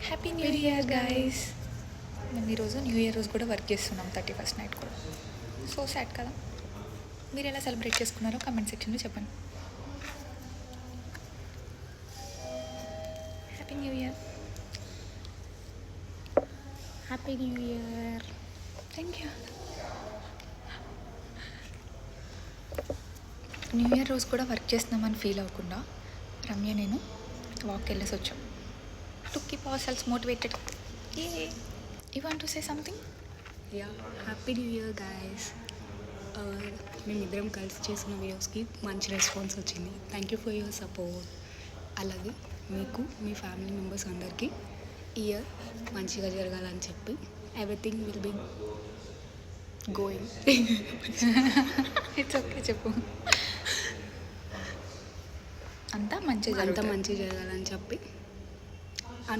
Happy new year guys. మేము ఈరోజు new year రోజు కూడా వర్క్ చేస్తున్నాం, 31st నైట్ కూడా. సో సాడ్ కదా. మీరు ఎలా సెలబ్రేట్ చేసుకున్నారో కమెంట్ సెక్షన్లో చెప్పండి. Happy new year. Happy new year. Thank you. New year రోజు కూడా వర్క్ చేస్తున్నామని ఫీల్ అవ్వకుండా రమ్య నేను వాక్ వెళ్ళేసి వచ్చాం to keep ourselves motivated. You want to say something? Yeah, happy new year guys. మేమిద్దరం కలిసి చేసిన వీడియోస్కి మంచి రెస్పాన్స్ వచ్చింది. Thank you for your support. అలాగే మీకు మీ ఫ్యామిలీ మెంబర్స్ అందరికీ ఇయర్ మంచిగా జరగాలని చెప్పి everything will be going. It's okay, చెప్పు. అంతా మంచిగా జరగాలని చెప్పి